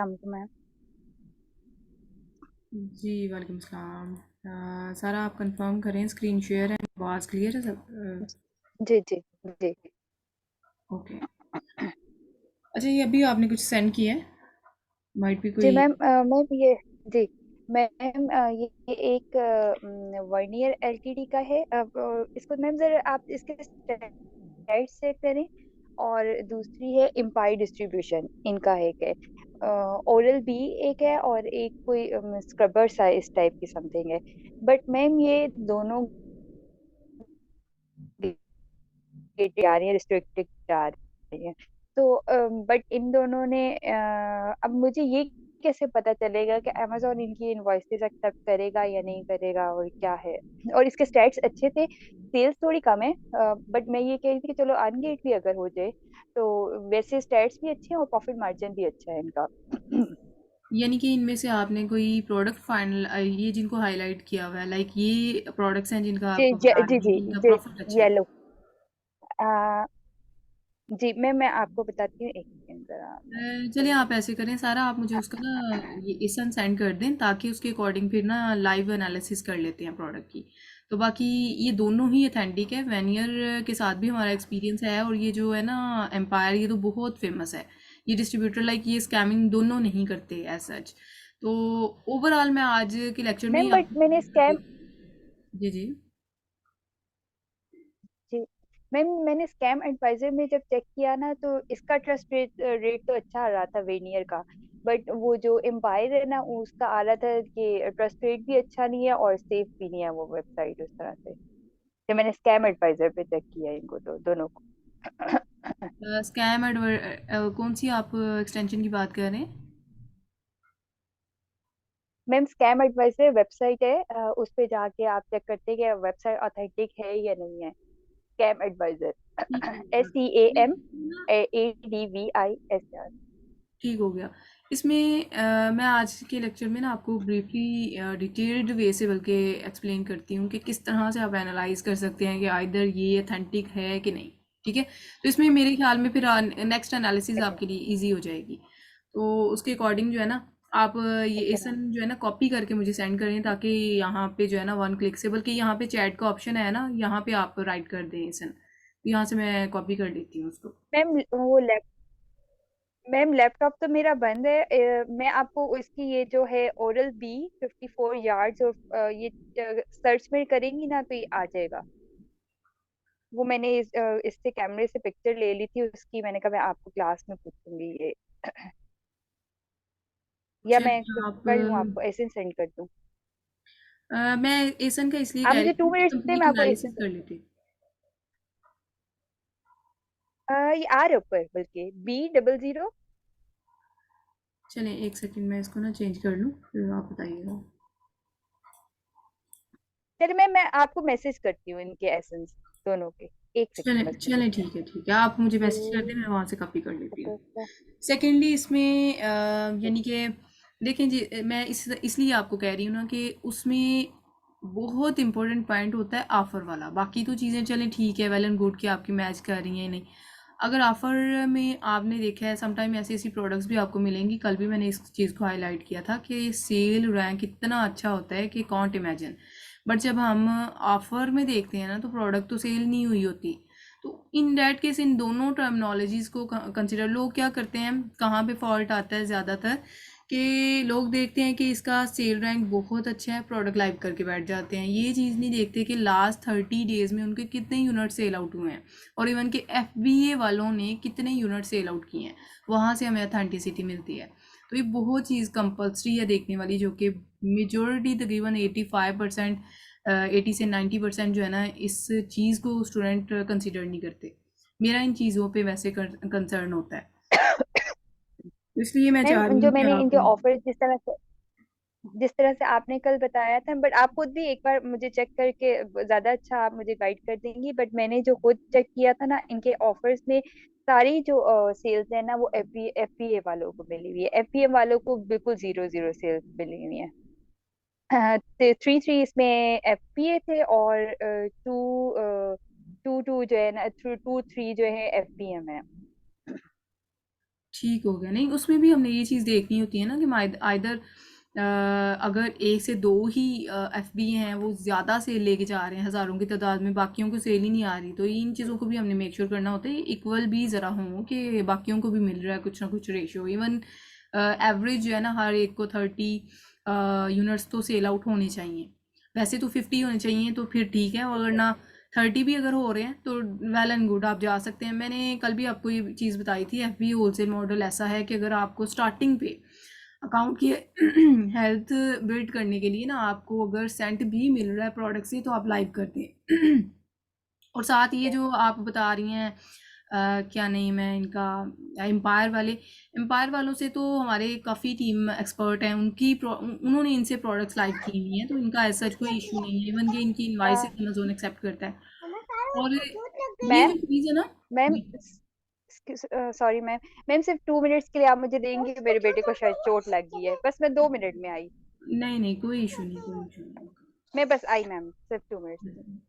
Ma'am. जी वालेकुम सलाम। सारा आप कंफर्म करें, स्क्रीन शेयर है, आवाज़ क्लियर है सब? जी जी जी ओके। अच्छा, ये अभी आपने कुछ सेंड किया है? माइट भी जी कोई। मैम। मैम ये जी मैम, ये एक वर्नियर एलटीडी का है। अब इसको मैम जरा आप इसके स्लाइड से करें। और दूसरी है एम्पायर डिस्ट्रीब्यूशन, इनका है एक है। ओरल बी एक है, और एक कोई स्क्रबर सा इस टाइप की समथिंग है। बट मैम ये दोनों आ रही है, रिस्ट्रिक्टेड आ रही है। तो बट इन दोनों ने अब मुझे ये कैसे पता चलेगा कि अमेजोन इनकी इनवॉइसेस एक्सेप्ट करेगा या नहीं करेगा, और क्या है। और इसके स्टैट्स अच्छे थे, सेल्स थोड़ी कम है। बट मैं ये कह रही थी कि चलो अनगेट भी अगर हो जाए तो वैसे स्टैट्स भी अच्छे हैं और प्रॉफिट मार्जिन भी अच्छा है इनका। यानी कि इनमें से आपने कोई प्रोडक्ट फाइनल, ये जिनको हाईलाइट किया हुआ है, लाइक ये प्रोडक्ट्स हैं जिनका जी आपको जी बता जी रहे हैं जी कि इनका जी प्रॉफिट अच्छा है। येलो। जी मैं आपको बताती हूँ, एक सेकंड जरा मैं चलिए, खोल आप लेती ऐसे करें सारा, आप मुझे उसका ना ये इसन सेंड कर दें, ताकि उसके अकॉर्डिंग फिर ना लाइव एनालिसिस कर लेते हैं प्रोडक्ट की। तो बाकी ये दोनों ही अथेंटिक है, वेनियर के साथ भी हमारा एक्सपीरियंस है, और ये जो है ना एम्पायर, ये तो बहुत फेमस है। ये डिस्ट्रीब्यूटर लाइक ये स्कैमिंग दोनों नहीं करते एज सच। तो ओवरऑल मैं आज के लेक्चर में ही मैम। बट मैंने आपको। स्कैम जी जी। जी मैम, मैंने स्कैम एडवाइजर में जब चेक किया ना, तो इसका ट्रस्ट रेट तो अच्छा आ रहा था वेनियर का। बट वो जो एम्पायर है ना, उसका आ रहा था कि ट्रस्ट रेट भी अच्छा नहीं है और सेफ भी नहीं है वो वेबसाइट उस तरह से। तो मैंने स्कैम एडवाइजर पे चेक किया इनको तो दोनों को। स्कैम एडवर कौन सी आप एक्सटेंशन की बात कर रहे हैं? मैम स्कैम एडवाइजर वेबसाइट है, उस पे जाके आप चेक करते हैं कि वेबसाइट ऑथेंटिक है या नहीं है। Scam adviser. ठीक हो एस गया। सी ए नहीं, एम ना, ADVISR। ठीक हो गया। इसमें मैं आज के लेक्चर में ना आपको ब्रीफली डिटेल्ड वे से बल्कि एक्सप्लेन करती हूँ कि किस तरह से आप एनालाइज कर सकते हैं कि आइदर ये अथेंटिक है कि नहीं। ठीक है। तो इसमें मेरे ख्याल में फिर नेक्स्ट एनालिसिस अच्छा आपके लिए इजी हो जाएगी। तो उसके अकॉर्डिंग जो है ना, आप ये अच्छा मैम। एसन जो है ना कॉपी करके मुझे सेंड करें, ताकि यहाँ पे जो है ना वन क्लिक से, बल्कि यहाँ पे चैट का ऑप्शन है ना, यहाँ पे आप राइट कर दें एसन। तो यहाँ से मैं कॉपी कर लेती हूँ उसको। मैम वो मैम लैपटॉप तो मेरा बंद है। मैं आपको इसकी ये जो है ओरल बी 54 यार्ड्स, और ये सर्च में करेंगी ना तो ये आ जाएगा। वो मैंने इससे कैमरे से पिक्चर ले ली थी उसकी, मैंने कहा मैं आपको क्लास में पूछूंगी ये। या मैं चलिए आप कर लूँ, आपको ऐसे सेंड कर दूँ। मैं एसन का इसलिए आप कह मुझे रही हूँ टू कि मिनट्स दें, कंप्लीट मैं आपको ऐसे एनालिसिस कर लेते। ये आ रहे ऊपर बल्कि B00। चलें, एक सेकंड मैं इसको ना चेंज कर लूँ, फिर आप बताइएगा। चलिए मैं आपको मैसेज करती हूँ इनके एसेंस दोनों के। एक सेकंड चलें बस मुझे चलें, ठीक है ठीक है, आप मुझे मैसेज कर दें, मैं वहाँ से कॉपी कर लेती हूँ। सेकेंडली इसमें यानी कि देखें जी, मैं इसलिए आपको कह रही हूँ ना कि उसमें बहुत इंपॉर्टेंट पॉइंट होता है ऑफर वाला। बाकी तो चीज़ें चलें ठीक है, वेल एंड गुड कि आपकी मैच कर रही हैं नहीं। अगर ऑफर में आपने देखा है, समटाइम ऐसी ऐसी प्रोडक्ट्स भी आपको मिलेंगी। कल भी मैंने इस चीज़ को हाईलाइट किया था कि सेल रैंक इतना अच्छा होता है कि कॉन्ट इमेजिन। बट जब हम ऑफर में देखते हैं ना, तो प्रोडक्ट तो सेल नहीं हुई होती। तो इन डैट केस इन दोनों टर्मिनोलॉजीज़ को कंसिडर, लोग क्या करते हैं, कहाँ पे फॉल्ट आता है ज़्यादातर, कि लोग देखते हैं कि इसका सेल रैंक बहुत अच्छा है, प्रोडक्ट लाइव करके बैठ जाते हैं। ये चीज़ नहीं देखते कि लास्ट 30 डेज़ में उनके कितने यूनिट सेल आउट हुए हैं, और इवन के FBA वालों ने कितने यूनिट सेल आउट किए हैं। वहाँ से हमें अथेंटिसिटी मिलती है। तो ये बहुत चीज़ कंपल्सरी है देखने वाली, जो कि मेजोरिटी तकरीबन 85%, 80 से 90% जो है ना, इस चीज़ को स्टूडेंट कंसिडर नहीं करते। मेरा इन चीज़ों पे वैसे कंसर्न होता है। तो इसलिए मैं चाह मैम रही जो हूँ कि मैंने आप। इनके ऑफर जिस तरह से आपने कल बताया था, बट आप खुद भी एक बार मुझे चेक करके ज्यादा अच्छा आप मुझे गाइड कर देंगी। बट मैंने जो खुद चेक किया था ना, इनके ऑफर्स में सारी जो सेल्स है ना वो FBA वालों को मिली हुई है। FBA वालों को बिल्कुल 0 0 सेल्स मिली हुई है। 3 3 इसमें FBA थे, और 2 2 2 जो है ना, 2 3 जो है FBM है। ठीक हो गया। नहीं, उसमें भी हमने ये चीज़ देखनी होती है ना कि आइदर अगर एक से दो ही एफबी हैं, वो ज़्यादा सेल लेके जा रहे हैं हज़ारों की तादाद में, बाकियों को सेल ही नहीं आ रही, तो इन चीज़ों को भी हमने मेक श्योर करना होता है इक्वल भी ज़रा हो कि बाकियों को भी मिल रहा है कुछ ना कुछ रेशियो। इवन एवरेज जो है ना, हर एक को 30 यूनिट्स तो सेल आउट होने चाहिए। वैसे तो 50 होने चाहिए तो फिर ठीक है, अगर ना 30 भी अगर हो रहे हैं तो वेल एंड गुड, आप जा सकते हैं। मैंने कल भी आपको ये चीज़ बताई थी, एफबी होलसेल मॉडल ऐसा है कि अगर आपको स्टार्टिंग पे अकाउंट की हेल्थ बिल्ड करने के लिए ना आपको अगर सेंट भी मिल रहा है प्रोडक्ट से, तो आप लाइव कर दें। और साथ ये जो आप बता रही हैं क्या नेम है इनका, एम्पायर वाले, एम्पायर वालों से तो हमारे काफ़ी टीम एक्सपर्ट हैं, उन्होंने इनसे प्रोडक्ट्स लाइव की हुई हैं, तो इनका ऐसा कोई इशू नहीं है। इवन कि इनकी इनवाइस अमेजोन एक्सेप्ट करता है। और ये मैम जो चीज़ है ना। Ma'am ji. Sorry ma'am. Ma'am सिर्फ 2 मिनट्स के लिए आप मुझे देंगे? मेरे बेटे को शायद चोट लग गई है, बस मैं 2 मिनट में आई। नहीं नहीं, कोई इशू नहीं, कोई इशू नहीं। मैं बस आई मैम, सिर्फ 2 मिनट्स।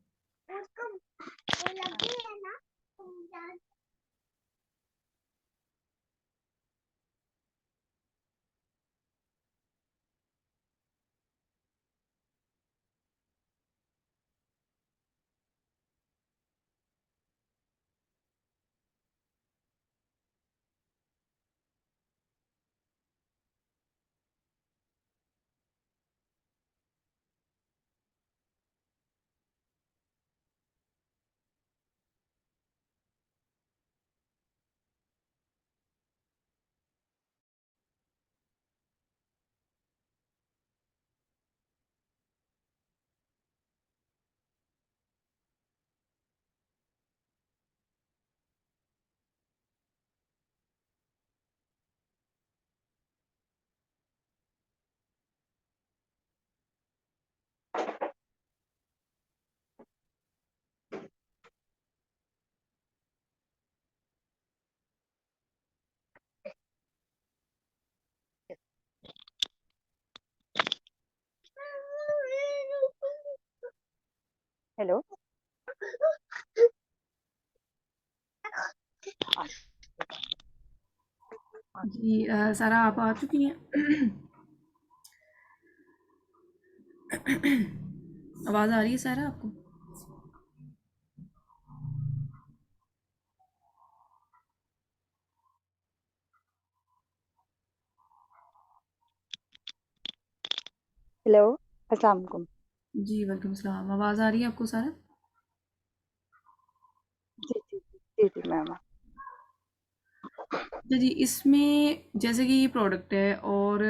हेलो। जी सारा आप आ चुकी हैं? आवाज़ आ रही है सारा आपको? हेलो, अस्सलाम वालेकुम। जी वालेकुम सलाम। आवाज़ आ रही है आपको सारा? जी जी जी जी मैम। अच्छा जी, इसमें जैसे कि ये प्रोडक्ट है और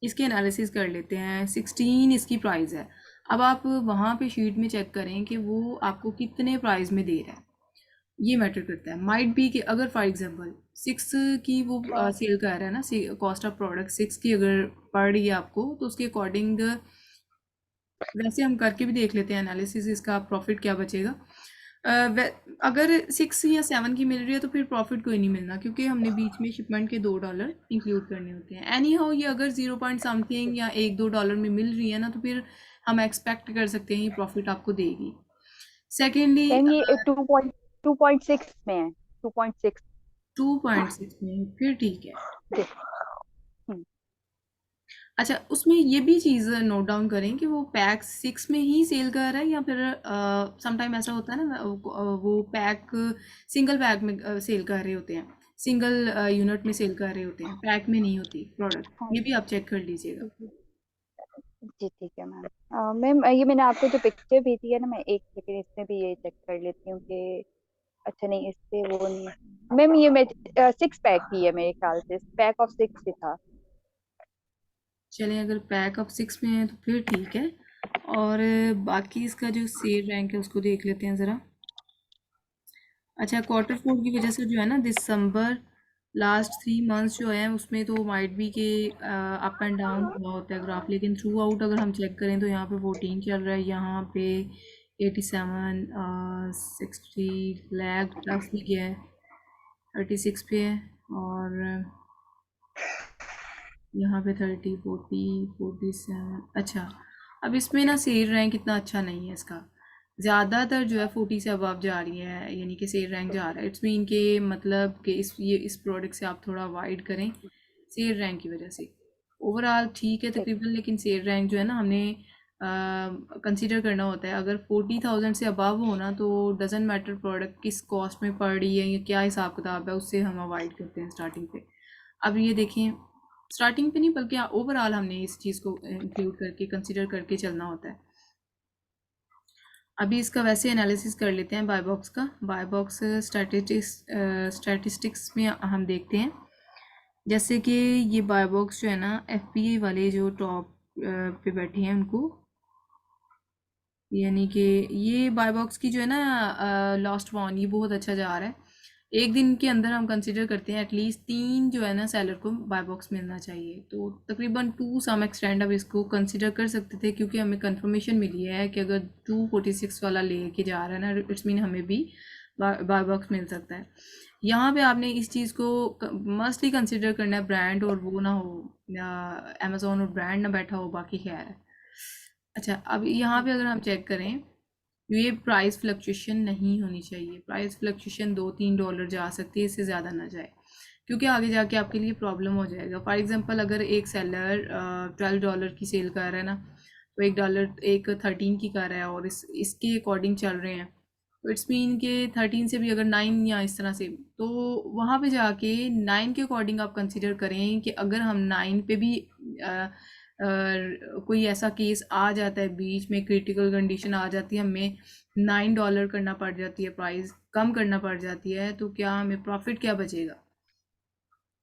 इसके एनालिसिस कर लेते हैं। 16 इसकी प्राइस है। अब आप वहाँ पे शीट में चेक करें कि वो आपको कितने प्राइस में दे रहा है, ये मैटर करता है। माइट बी कि अगर फॉर एग्जांपल 6 की वो सेल कर रहा है ना, कॉस्ट ऑफ प्रोडक्ट 6 की अगर पड़ रही है आपको, तो उसके अकॉर्डिंग वैसे हम करके भी देख लेते हैं एनालिसिस, इसका प्रॉफिट क्या बचेगा। अगर 6 या 7 की मिल रही है तो फिर प्रॉफिट कोई नहीं मिलना, क्योंकि हमने बीच में शिपमेंट के $2 इंक्लूड करने होते हैं। एनी हाउ ये अगर 0 पॉइंट समथिंग या $1-2 में मिल रही है ना, तो फिर हम एक्सपेक्ट कर सकते हैं ये प्रॉफिट आपको देगी। सेकेंडली मैम ये 2.6 में है, 2.6। 2.6 में फिर ठीक है। जी। हम्म। अच्छा, उसमें ये भी चीज़ नोट डाउन करें कि वो पैक 6 में ही सेल कर रहा है या फिर समटाइम ऐसा होता है ना, वो पैक सिंगल पैक में सेल कर रहे होते हैं, सिंगल यूनिट में सेल कर रहे होते हैं, पैक में नहीं होती प्रोडक्ट। हाँ ये भी आप चेक कर लीजिएगा। जी जी। जी ठीक है मैम। मैम ये मैंने आपको जो पिक्चर भेजी है ना, मैं एक सेकंड इसमें भी ये चेक कर लेती हूँ कि अच्छा नहीं, इससे वो नहीं है मैम। ये मैं 6 पैक की है मेरे ख्याल से, पैक ऑफ 6 ही था। चलें, अगर पैक ऑफ 6 में है तो फिर ठीक है। और बाकी इसका जो सेल रैंक है उसको देख लेते हैं ज़रा। अच्छा, क्वार्टर फोर की वजह से जो है ना, दिसंबर लास्ट 3 मंथ्स जो है उसमें तो माइट भी के अप एंड डाउन हुआ होता है ग्राफ, लेकिन थ्रू आउट अगर हम चेक करें तो यहाँ पे 14 चल रहा है, यहाँ पे 87, 60 लैग प्लस भी गया है, 36 पे है। और यहाँ पे 30, 40, 47। अच्छा, अब इसमें ना सेल रैंक इतना अच्छा नहीं है इसका। ज़्यादातर जो है 40 से अबव जा रही है, यानी कि सेल रैंक जा रहा है। इट्स मीन के मतलब कि इस प्रोडक्ट से आप थोड़ा अवॉइड करें सेल रैंक की वजह से। ओवरऑल ठीक है ठीक तकरीबन, लेकिन सेल रैंक जो है ना हमने कंसीडर करना होता है। अगर 40,000 से अबव हो ना तो डजेंट मैटर प्रोडक्ट किस कॉस्ट में पड़ रही है या क्या हिसाब किताब है, उससे हम अवॉइड करते हैं स्टार्टिंग पे। अब ये देखें, स्टार्टिंग पे नहीं बल्कि ओवरऑल हमने इस चीज़ को इंक्लूड करके कंसीडर करके चलना होता है। अभी इसका वैसे एनालिसिस कर लेते हैं बाय बॉक्स का। बाय बॉक्स स्टैटिस्टिक्स में हम देखते हैं जैसे कि ये बाय बॉक्स जो है ना एफपीए वाले जो टॉप पे बैठे हैं उनको, यानी कि ये बाय बॉक्स की जो है ना लास्ट वन ये बहुत अच्छा जा रहा है। एक दिन के अंदर हम कंसिडर करते हैं एटलीस्ट 3 जो है ना सेलर को बाय बॉक्स मिलना चाहिए, तो तकरीबन 2 सम एक्सटेंड अब इसको कंसिडर कर सकते थे, क्योंकि हमें कंफर्मेशन मिली है कि अगर 246 वाला लेके जा रहा है ना इट्स मीन हमें भी बाय बॉक्स मिल सकता है। यहाँ पे आपने इस चीज़ को मस्टली कंसिडर करना है, ब्रांड और वो ना हो, या अमेजोन और ब्रांड ना बैठा हो, बाकी खैर है। अच्छा, अब यहाँ पे अगर हम चेक करें, ये प्राइस फ्लक्चुएशन नहीं होनी चाहिए। प्राइस फ्लक्चुएशन $2-3 जा सकती है, इससे ज़्यादा ना जाए, क्योंकि आगे जाके आपके लिए प्रॉब्लम हो जाएगा। फॉर एग्जांपल अगर एक सेलर $12 की सेल कर रहा है ना, तो एक 13 की कर रहा है और इसके अकॉर्डिंग चल रहे हैं, तो इट्स मीन के 13 से भी अगर 9 या इस तरह से, तो वहाँ पे जाके 9 के अकॉर्डिंग आप कंसिडर करें कि अगर हम 9 पे भी कोई ऐसा केस आ जाता है, बीच में क्रिटिकल कंडीशन आ जाती है, हमें $9 करना पड़ जाती है, प्राइस कम करना पड़ जाती है, तो क्या हमें प्रॉफिट क्या बचेगा,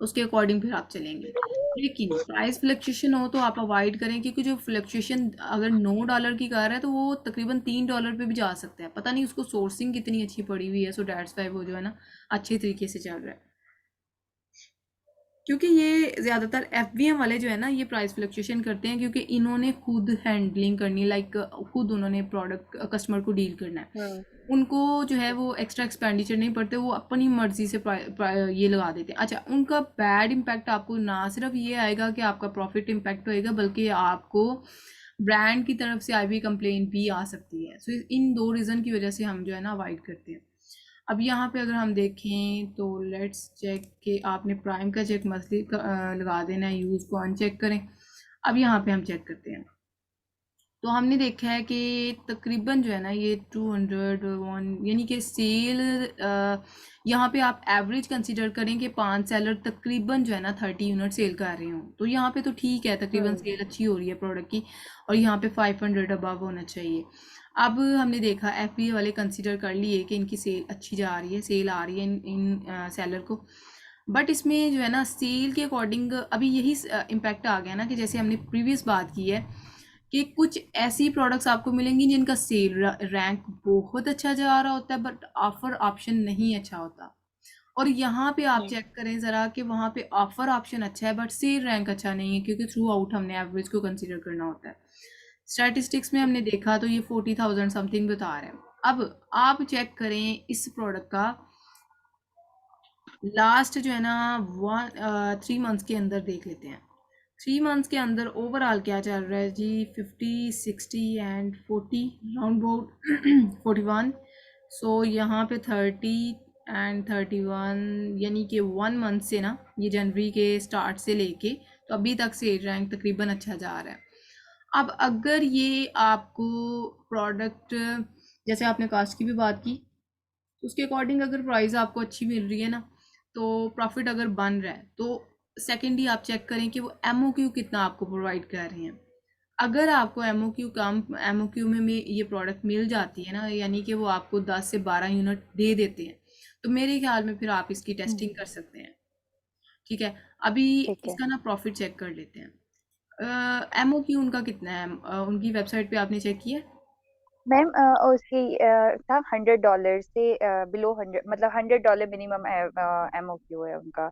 उसके अकॉर्डिंग फिर आप चलेंगे। लेकिन प्राइस फ्लक्चुएशन हो तो आप अवॉइड करें, क्योंकि जो फ्लक्चुएशन अगर $9 की कार है तो वो तकरीबन $3 पे भी जा सकता है। पता नहीं उसको सोर्सिंग कितनी अच्छी पड़ी हुई है, सो डैट्स वाई वो जो है ना अच्छे तरीके से चल रहा है। क्योंकि ये ज़्यादातर एफबीएम वाले जो है ना ये प्राइस फ्लक्चुएशन करते हैं, क्योंकि इन्होंने खुद हैंडलिंग करनी, लाइक खुद उन्होंने प्रोडक्ट कस्टमर को डील करना है। हम्म। उनको जो है वो एक्स्ट्रा एक्सपेंडिचर नहीं पड़ते, वो अपनी मर्जी से ये लगा देते हैं। अच्छा, उनका बैड इम्पैक्ट आपको ना सिर्फ ये आएगा कि आपका प्रॉफिट इम्पैक्ट होएगा, बल्कि आपको ब्रांड की तरफ से आई भी कंप्लेन भी आ सकती है। सो इन 2 रीज़न की वजह से हम जो है ना अवॉइड करते हैं। अब यहाँ पे अगर हम देखें तो लेट्स चेक कि आपने प्राइम का चेक मंथली लगा देना है, यूज़ को अनचेक करें। अब यहाँ पे हम चेक करते हैं, तो हमने देखा है कि तकरीबन जो है ना ये 201, यानी कि सेल यहाँ पे आप एवरेज कंसीडर करें कि 5 सेलर तकरीबन जो है ना 30 यूनिट सेल कर रहे हो, तो यहाँ पे तो ठीक है, तकरीबन हम्म। सेल अच्छी हो रही है प्रोडक्ट की, और यहाँ पे 500 अबव होना चाहिए। अब हमने देखा एफपीए वाले कंसीडर कर लिए कि इनकी सेल अच्छी जा रही है, सेल आ रही है इन सेलर को, बट इसमें जो है ना सेल के अकॉर्डिंग अभी यही इम्पैक्ट आ गया ना, कि जैसे हमने प्रीवियस बात की है कि कुछ ऐसी प्रोडक्ट्स आपको मिलेंगी जिनका सेल रैंक बहुत अच्छा जा रहा होता है, बट ऑफर ऑप्शन नहीं अच्छा होता। और यहाँ पे आप हम्म। चेक करें ज़रा कि वहाँ पे ऑफर ऑप्शन अच्छा है बट सेल रैंक अच्छा नहीं है, क्योंकि थ्रू आउट हमने एवरेज को कंसीडर करना होता है। स्टैटिस्टिक्स में हमने देखा तो ये 40,000 समथिंग बता रहे हैं। अब आप चेक करें इस प्रोडक्ट का लास्ट जो है ना 3 मंथ्स के अंदर देख लेते हैं। 3 मंथ्स के अंदर ओवरऑल क्या चल रहा है जी, 50, 60 एंड 40 राउंड अबाउट 41। सो यहाँ पे 30 एंड 31, यानी कि 1 मंथ से ना, ये जनवरी के स्टार्ट से लेके तो अभी तक सेल रैंक तकरीबन अच्छा जा रहा है। अब अगर ये आपको प्रोडक्ट, जैसे आपने कास्ट की भी बात की, तो उसके अकॉर्डिंग अगर प्राइस आपको अच्छी मिल रही है ना, तो प्रॉफिट अगर बन रहा है, तो सेकेंडली आप चेक करें कि वो एमओक्यू कितना आपको प्रोवाइड कर रहे हैं। अगर आपको एमओक्यू कम, एमओक्यू में ये प्रोडक्ट मिल जाती है ना, यानी कि वो आपको 10 से 12 यूनिट दे देते हैं, तो मेरे ख्याल में फिर आप इसकी हम्म। टेस्टिंग कर सकते हैं। ठीक है, अभी ठीक है। इसका ना प्रॉफिट चेक कर लेते हैं। एमओक्यू उनका कितना है, उनकी वेबसाइट पे आपने चेक किया है? मैम उसकी था $100 से बिलो 100, मतलब $100 मिनिमम MOQ है उनका,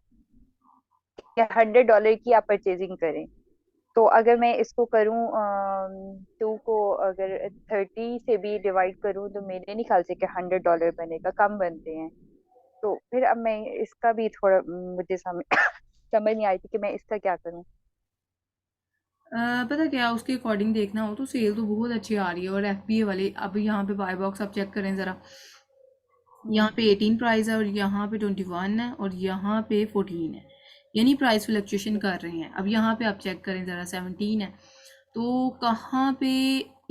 या $100 की आप परचेजिंग करें। तो अगर मैं इसको करूं, 2 को अगर 30 से भी डिवाइड करूं, तो मेरे नहीं ख्याल से कि $100 बनेगा, कम बनते हैं। तो फिर अब मैं इसका भी थोड़ा मुझे समझ समझ नहीं आई थी कि मैं इसका क्या करूं। पता क्या, उसके अकॉर्डिंग देखना हो तो सेल तो बहुत अच्छी आ रही है। और एफबीए वाले, अब यहाँ पे बाय बॉक्स आप चेक करें ज़रा, यहाँ हम्म। पे 18 प्राइस है और यहाँ पे 21 है और यहाँ पे 14 है, यानी प्राइस फ्लक्चुएशन कर रहे हैं। अब यहाँ पे आप चेक करें ज़रा, 17 है, तो कहाँ पे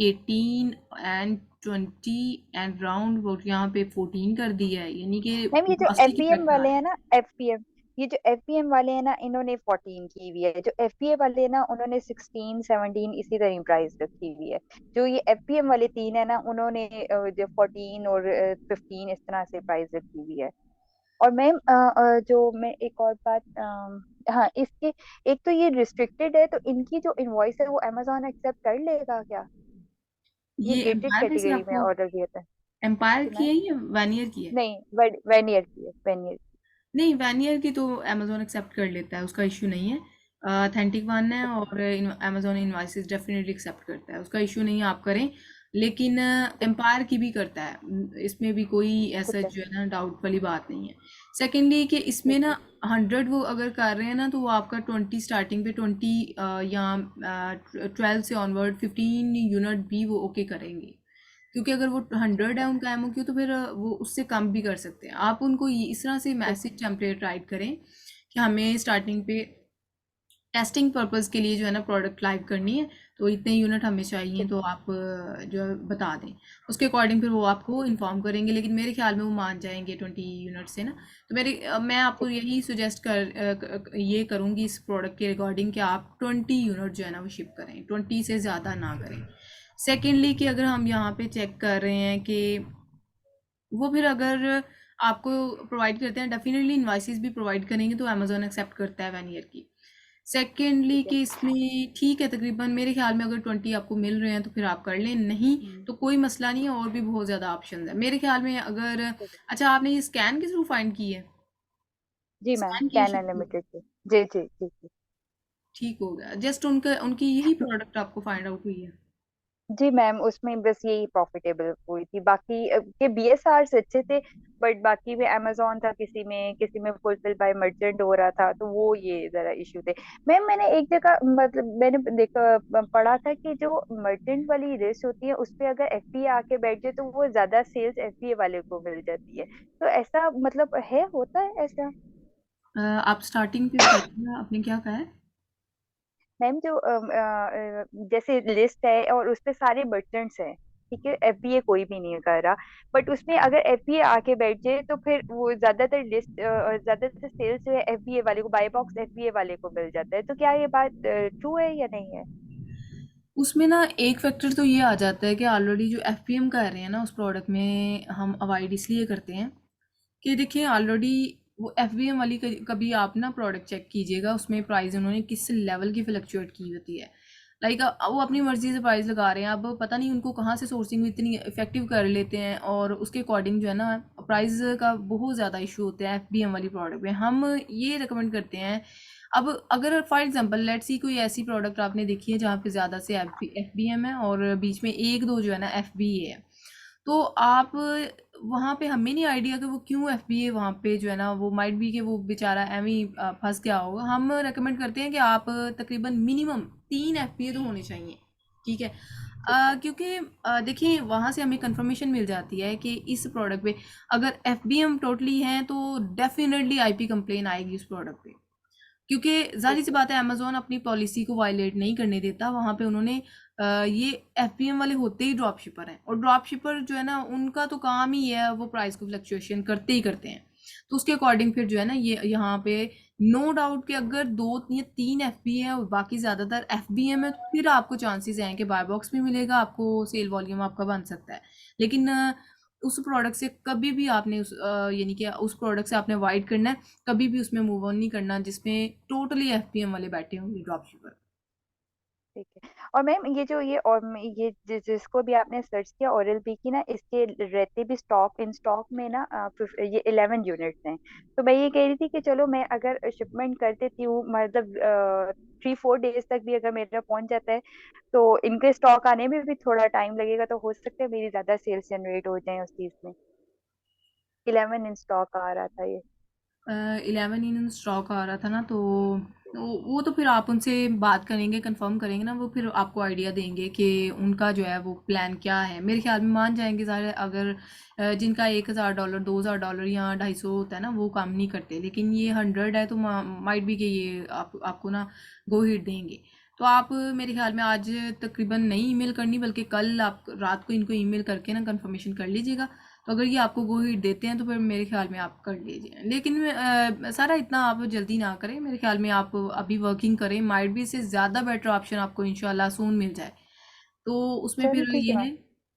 18 एंड 20 एंड राउंड अबाउट यहाँ पे 14 कर दिया है, यानी कि मैम ये जो ड्रास्टिक एफबीएम इफेक्ट आ वाले रहा हैं है। ना, एफबीएम, ये जो एफबीएम वाले हैं ना, इन्होंने 14 की हुई है। जो एफबीए वाले हैं ना, उन्होंने 16 17 इसी तरह प्राइस रखी हुई है। जो ये एफबीएम वाले तीन है ना, उन्होंने जो 14 और 15 इस तरह से प्राइस रखी हुई है। और मैम जो मैं एक और बात, हाँ इसके, एक तो ये रिस्ट्रिक्टेड है, तो इनकी जो इनवॉइस है वो अमेजोन एक्सेप्ट कर लेगा क्या? ये ये गेटेड एम्पायर में से कैटेगरी में आपको ऑर्डर दिया था। एम्पायर जी की मैम। है या वैनियर की है? नहीं, वेनियर की है, वेनियर। नहीं, वैनियर की तो अमेजोन एक्सेप्ट कर लेता है, उसका इशू नहीं है। अथेंटिक वन है और अमेजोन इनवाइसेस डेफिनेटली एक्सेप्ट करता है, उसका इशू नहीं है, आप करें। लेकिन एम्पायर की भी करता है, इसमें भी कोई ऐसा ठीक है। जो है ना डाउट वाली बात नहीं है। सेकेंडली कि इसमें ठीक ना है। 100 वो अगर कर रहे हैं ना, तो वो आपका 20 स्टार्टिंग पे 20 या 12 से ऑनवर्ड 15 यूनिट भी वो ओके करेंगे। क्योंकि अगर वो 100 है उनका एमओक्यू, तो फिर वो उससे कम भी कर सकते हैं। आप उनको इस तरह से ठीक मैसेज टेम्पलेट राइट करें कि हमें स्टार्टिंग पे टेस्टिंग पर्पस के लिए जो है ना प्रोडक्ट लाइव करनी है, तो इतने यूनिट हमें चाहिए, ठीक तो आप जो है बता दें, उसके अकॉर्डिंग फिर वो आपको इन्फॉर्म करेंगे। लेकिन मेरे ख्याल में वो मान जाएंगे 20 यूनिट से ना। तो मैं आपको ठीक यही सुजेस्ट ये करूँगी इस प्रोडक्ट के रिगार्डिंग कि आप 20 यूनिट जो है ना वो शिप करें, 20 से ज़्यादा ना करें। सेकेंडली कि अगर हम यहाँ पे चेक कर रहे हैं कि वो फिर अगर आपको प्रोवाइड करते हैं, डेफिनेटली इनवाइसेस भी प्रोवाइड करेंगे, तो अमेजोन एक्सेप्ट करता है वैन ईयर की। सेकेंडली ठीक है। कि इसमें ठीक है, तकरीबन मेरे ख्याल में अगर 20 आपको मिल रहे हैं तो फिर आप कर लें, नहीं हम्म। तो कोई मसला नहीं है, और भी बहुत ज़्यादा ऑप्शन है मेरे ख्याल में। अगर ठीक है। अच्छा, आपने ये स्कैन के थ्रू फाइंड की है, जी मैम, स्कैन की कैन इशू थी, अनलिमिटेड की। जी जी जी जी। ठीक हो गया, जस्ट उनका उनकी यही प्रोडक्ट आपको फाइंड आउट हुई है। जी मैम, उसमें बस यही प्रॉफिटेबल हुई थी, बाकी के बीएसआर अच्छे थे। बट बाकी में अमेजोन था, किसी में फुलफिल बाय मर्चेंट हो रहा था, तो वो ये जरा इशू थे। मैम मैंने एक जगह, मतलब मैंने देखा, पढ़ा था कि जो मर्चेंट वाली लिस्ट होती है उस पे अगर एफबीए आके बैठ जाए तो वो ज्यादा सेल्स एफबीए वाले को मिल जाती है। तो ऐसा मतलब है, होता है ऐसा? आप स्टार्टिंग पे बताइए आपने क्या कहा है। मैम जो जैसे लिस्ट है और उस पे सारे मर्चेंट्स हैं, ठीक है, एफबीए कोई भी नहीं कर रहा, बट उसमें अगर एफबीए आके बैठ जाए तो फिर वो ज्यादातर लिस्ट, ज्यादातर सेल्स जो है एफबीए वाले को, बाय बॉक्स एफबीए वाले को मिल जाता है। तो क्या ये बात ट्रू है या नहीं है? उसमें ना एक फैक्टर तो ये आ जाता है कि ऑलरेडी जो एफपीएम कर रहे हैं ना उस प्रोडक्ट में, हम अवॉइड इसलिए करते हैं कि देखिए ऑलरेडी वो एफबीएम वाली कभी आप ना प्रोडक्ट चेक कीजिएगा, उसमें प्राइस उन्होंने किस लेवल की फ्लक्चुएट की होती है। लाइक वो अपनी मर्जी से प्राइस लगा रहे हैं, अब पता नहीं उनको कहाँ से सोर्सिंग इतनी इफेक्टिव कर लेते हैं, और उसके अकॉर्डिंग जो है ना प्राइस का बहुत ज़्यादा इशू होता है एफबीएम वाली प्रोडक्ट में। हम ये रिकमेंड करते हैं, अब अगर फॉर एग्जांपल लेट्स सी कोई ऐसी प्रोडक्ट आपने देखी है जहाँ पे ज़्यादा से एफबीएम है और बीच में एक दो जो है ना एफबीए है, तो आप वहाँ पे, हमें नहीं आइडिया कि वो क्यों एफबीए वहाँ पे जो है ना, वो माइट भी कि वो बेचारा एवं ही फंस गया होगा। हम रेकमेंड करते हैं कि आप तकरीबन मिनिमम 3 एफबीए तो होने चाहिए, ठीक है। ठीक है। क्योंकि देखिए वहाँ से हमें कंफर्मेशन मिल जाती है कि इस प्रोडक्ट पे अगर एफबीएम टोटली है तो डेफिनेटली आईपी कंप्लेन आएगी उस प्रोडक्ट पे। क्योंकि ठीक जाहिर सी है। बात है, अमेजोन अपनी पॉलिसी को वायलेट नहीं करने देता, वहाँ पे उन्होंने ये एफपीएम वाले होते ही ड्रॉप शिपर हैं, और ड्रॉप शिपर जो है ना उनका तो काम ही है वो प्राइस को फ्लक्चुएशन करते ही करते हैं। तो उसके अकॉर्डिंग फिर जो है ना ये यहाँ पे नो डाउट कि अगर 2 या 3 एफबी है और बाकी ज़्यादातर एफबीएम है, तो फिर आपको चांसेस हैं कि बाय बॉक्स भी मिलेगा आपको, सेल वॉल्यूम आपका बन सकता है। लेकिन उस प्रोडक्ट से कभी भी आपने यानी कि उस प्रोडक्ट से आपने अवॉइड करना है, कभी भी उसमें मूव ऑन नहीं करना जिसमें टोटली एफपीएम वाले बैठे होंगे ड्रॉप शिपर। ठीक है। और मैम ये जो ये, और ये जिसको भी आपने सर्च किया ओरल बी की ना, इसके रहते भी स्टॉक, इन स्टॉक में ना ये 11 यूनिट्स हैं। तो मैं ये कह रही थी कि चलो मैं अगर शिपमेंट कर देती हूँ, मतलब 3 4 डेज तक भी अगर मेरा पहुंच जाता है, तो इनके स्टॉक आने में भी थोड़ा टाइम लगेगा, तो हो सकता है मेरी ज्यादा सेल्स जनरेट हो जाए उस चीज में। 11 इन स्टॉक आ रहा था ये। 11 इन स्टॉक आ रहा था ना, तो वो तो फिर आप उनसे बात करेंगे, कंफर्म करेंगे ना, वो फिर आपको आइडिया देंगे कि उनका जो है वो प्लान क्या है। मेरे ख्याल में मान जाएंगे सारे, अगर जिनका $1,000 $2,000 या 250 होता है ना, वो काम नहीं करते, लेकिन ये 100 है तो माइट भी कि ये आपको ना गो हिट देंगे। तो आप मेरे ख्याल में आज तकरीबन नहीं ईमेल करनी, बल्कि कल आप रात को इनको ईमेल करके ना कंफर्मेशन कर लीजिएगा। तो अगर ये आपको गो हिट देते हैं तो फिर मेरे ख्याल में आप कर लीजिए, लेकिन सारा इतना आप जल्दी ना करें। मेरे ख्याल में आप अभी वर्किंग करें, माइट भी से ज़्यादा बेटर ऑप्शन आपको इंशाल्लाह सून मिल जाए। तो उसमें चलो फिर ठीक है ये मैम। है।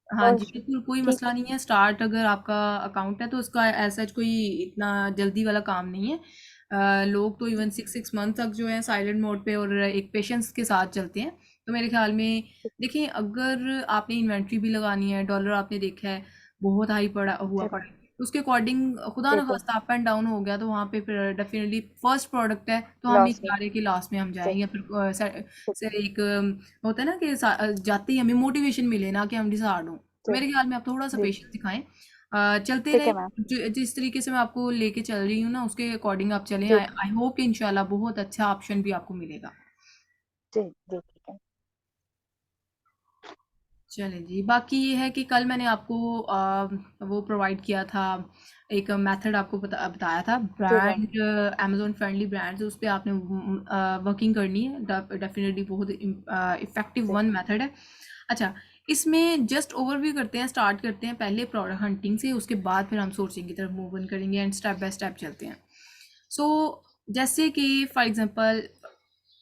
हाँ और जी, बिल्कुल कोई ठीक मसला नहीं है। स्टार्ट अगर आपका अकाउंट है तो उसका ऐसा कोई इतना जल्दी वाला काम नहीं है। लोग तो इवन 6 6 मंथ तक जो है साइलेंट मोड पे और एक पेशेंस के साथ चलते हैं। तो मेरे ख्याल में देखिए, अगर आपने इन्वेंट्री भी लगानी है, डॉलर आपने देखा है बहुत हाई पड़ा हुआ जी पड़ा मैम। है, तो उसके अकॉर्डिंग खुदा जी ना जी। खास्ता अप एंड डाउन हो गया तो वहाँ पे फिर डेफिनेटली फर्स्ट प्रोडक्ट है तो हम नहीं लॉस में। चाह रहे कि लास्ट में हम जी। जाएं, या फिर ठीक। से एक होता है ना कि जाते ही हमें मोटिवेशन मिले ना कि हम डिसहार्ड हों। तो जी मेरे ख्याल में आप थोड़ा सा जी। पेशेंस दिखाएं, चलते ठीक रहें। है मैम। जिस तरीके से मैं आपको लेके चल रही हूँ ना, उसके अकॉर्डिंग आप चलें। जी आई होप कि इंशाल्लाह बहुत अच्छा ऑप्शन भी आपको मिलेगा। जी। जी ठीक है। चलें जी, बाकी ये है कि कल मैंने आपको वो प्रोवाइड किया था, एक मेथड आपको बताया था, जी ma'am. Brand Amazon friendly brands, उस पे आपने वर्किंग करनी है। डेफिनेटली बहुत इफेक्टिव जी वन मेथड है। अच्छा, इसमें जस्ट ओवरव्यू करते हैं, स्टार्ट करते हैं पहले प्रोडक्ट हंटिंग से, उसके बाद फिर हम सोर्सिंग की तरफ मूव ऑन करेंगे एंड स्टेप बाय स्टेप चलते हैं। सो जैसे कि for example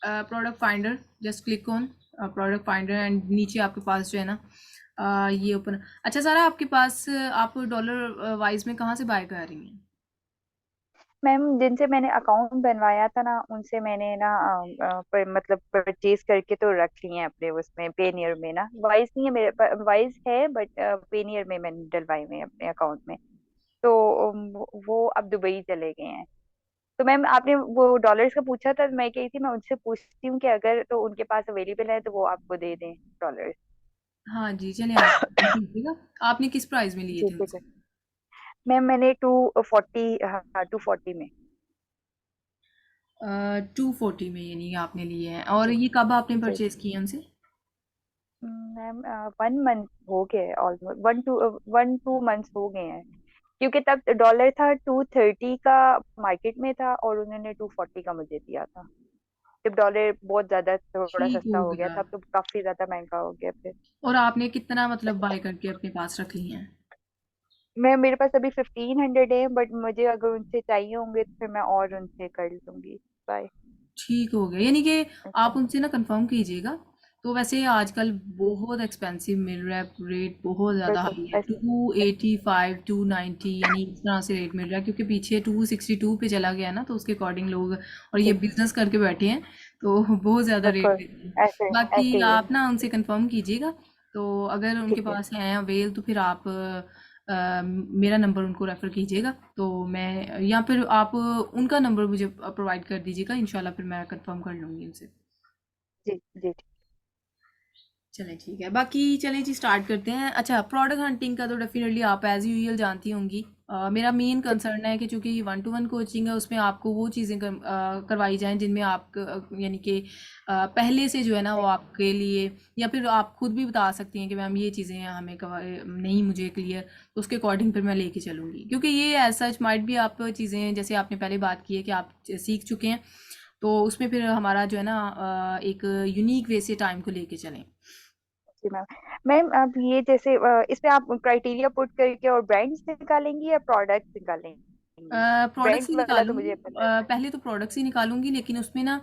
product finder, just click on product finder and नीचे आपके पास जो है ना ये ओपन। अच्छा सारा, आपके पास आप डॉलर वाइज में कहाँ से बाय कर रही हैं? मैम, जिनसे मैंने अकाउंट बनवाया था ना, उनसे मैंने ना मतलब परचेज करके तो रख लिए हैं अपने उसमें पेनियर में ना। वाइज नहीं है मेरे, वाइज है बट पेनियर में मैंने डलवाए हुए हैं अपने अकाउंट में। तो वो अब दुबई चले गए हैं। तो मैम, आपने वो डॉलर्स का पूछा था, मैं कही थी मैं उनसे पूछती हूँ कि अगर तो उनके पास अवेलेबल है तो वो आपको दे दें डॉलर्स। हाँ जी, चलिए आप कीजिएगा। आपने किस प्राइस में लिए जी थे ठीक है उनसे? मैम। मैंने 240, हाँ 240 में। 240 में यानी आपने लिए हैं, और जी ये कब आपने जी। परचेज किए हमसे? मैम 1 मंथ हो गए, ऑलमोस्ट 1 2 मंथ्स हो गए हैं। क्योंकि तब डॉलर था 230 का मार्केट में था, और उन्होंने 240 का मुझे दिया था। जब डॉलर बहुत ज्यादा थोड़ा ठीक सस्ता हो हो गया गया। था, अब तो काफी ज्यादा महंगा हो गया फिर। और आपने कितना मतलब बाय करके अपने पास रख ली हैं? मैं मेरे पास अभी 1500 है, बट मुझे अगर उनसे चाहिए होंगे तो फिर मैं और उनसे कर लूंगी। बाय। ठीक हो गया, यानी कि ओके। आप उनसे ना कंफर्म कीजिएगा। तो वैसे आजकल बहुत एक्सपेंसिव मिल रहा है, रेट बहुत ज़्यादा बिल्कुल हाई है, बस। 285 290 यानी इस तरह से रेट मिल रहा है, क्योंकि पीछे 262 पे चला गया ना, तो उसके अकॉर्डिंग लोग और ये जी। बिजनेस करके बैठे हैं, तो बहुत ज़्यादा रेट बिल्कुल देते हैं। ऐसे बाकी ऐसे ही है। आप ना उनसे कंफर्म कीजिएगा। तो अगर उनके ठीक है। पास हैं अवेल तो फिर आप मेरा नंबर उनको रेफ़र कीजिएगा, तो मैं, या फिर आप उनका नंबर मुझे प्रोवाइड कर दीजिएगा, इंशाल्लाह फिर मैं कंफर्म कर लूँगी उनसे। जी जी ठीक। चलें ठीक है, बाकी चलें जी स्टार्ट करते हैं। अच्छा, प्रोडक्ट हंटिंग का तो डेफिनेटली आप एज़ यूजुअल जानती होंगी। मेरा मेन जी कंसर्न है कि चूँकि 1 to 1 कोचिंग है, उसमें आपको वो चीज़ें करवाई जाएँ जिनमें आप यानी कि पहले से जो है ना वो आपके लिए, या फिर आप खुद भी बता सकती हैं कि मैम ये चीज़ें हमें नहीं मुझे क्लियर, तो उसके अकॉर्डिंग फिर मैं लेके चलूँगी, क्योंकि ये एज सच माइट भी आप चीज़ें जैसे आपने पहले बात की है कि आप सीख चुके हैं, तो उसमें फिर हमारा जो है ना एक यूनिक वे से टाइम को लेके चलें। जी मैम। मैम, अब ये जैसे इसमें आप क्राइटेरिया पुट करके और ब्रांड्स निकालेंगी या प्रोडक्ट्स निकालेंगी? प्रोडक्ट्स ब्रांड्स ही वाला तो निकालूंगी। मुझे पता है। पहले तो प्रोडक्ट्स ही निकालूंगी, लेकिन उसमें ना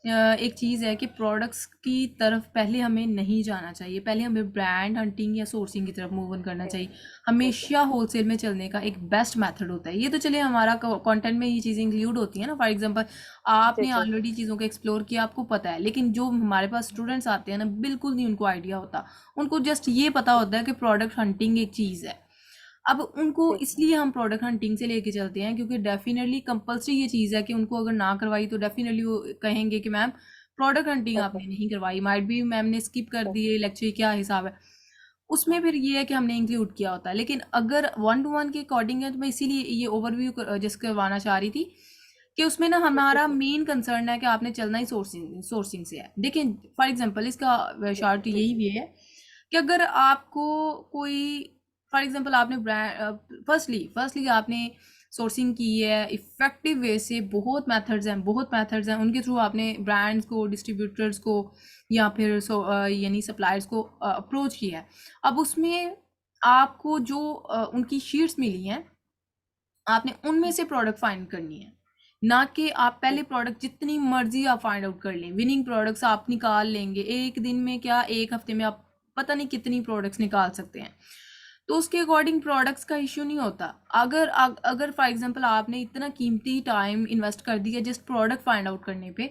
एक चीज़ है कि प्रोडक्ट्स की तरफ पहले हमें नहीं जाना चाहिए, पहले हमें ब्रांड हंटिंग या सोर्सिंग की तरफ मूव ऑन करना जी चाहिए। जी जी। हमेशा होलसेल में चलने का एक बेस्ट मेथड होता है। ये तो चलिए हमारा कंटेंट में ये चीज़ें इंक्लूड होती हैं ना, फॉर एग्जांपल जी आपने जी। ऑलरेडी चीज़ों को एक्सप्लोर किया, आपको पता है, लेकिन जो हमारे पास स्टूडेंट्स आते हैं ना, बिल्कुल नहीं उनको आइडिया होता। उनको जस्ट ये पता होता है कि प्रोडक्ट हंटिंग एक चीज़ है। अब उनको जी इसलिए हम प्रोडक्ट हंटिंग से लेके चलते हैं, क्योंकि डेफिनेटली कंपलसरी ये चीज़ है कि उनको अगर ना करवाई तो डेफिनेटली वो कहेंगे कि मैम प्रोडक्ट हंटिंग बिल्कुल। आपने नहीं करवाई, माइट भी मैम ने स्किप कर जी दिए लेक्चर, क्या हिसाब है। उसमें फिर ये है कि हमने इंक्लूड किया होता है। लेकिन अगर 1 टू 1 के अकॉर्डिंग है तो मैं इसीलिए ये ओवरव्यू जिस करवाना चाह रही थी कि उसमें ना हमारा मेन कंसर्न है कि आपने चलना ही सोर्सिंग सोर्सिंग से है। देखिए फॉर एग्जांपल इसका शॉर्ट यही भी है कि अगर आपको कोई फॉर एग्जांपल आपने ब्रांड फर्स्टली आपने सोर्सिंग की है इफ़ेक्टिव वे से, बहुत मेथड्स हैं उनके थ्रू आपने ब्रांड्स को, डिस्ट्रीब्यूटर्स को या फिर यानी सप्लायर्स को अप्रोच किया है। अब उसमें आपको जो उनकी शीट्स मिली हैं, आपने उनमें से प्रोडक्ट फाइंड करनी है, ना कि आप पहले प्रोडक्ट जितनी मर्जी आप फाइंड आउट कर लें। विनिंग प्रोडक्ट्स आप निकाल लेंगे एक दिन में, क्या एक हफ्ते में आप पता नहीं कितनी प्रोडक्ट्स निकाल सकते हैं। तो उसके अकॉर्डिंग प्रोडक्ट्स का इश्यू नहीं होता। अगर फॉर एग्जांपल आपने इतना कीमती टाइम इन्वेस्ट कर दिया जस्ट प्रोडक्ट फाइंड आउट करने पे,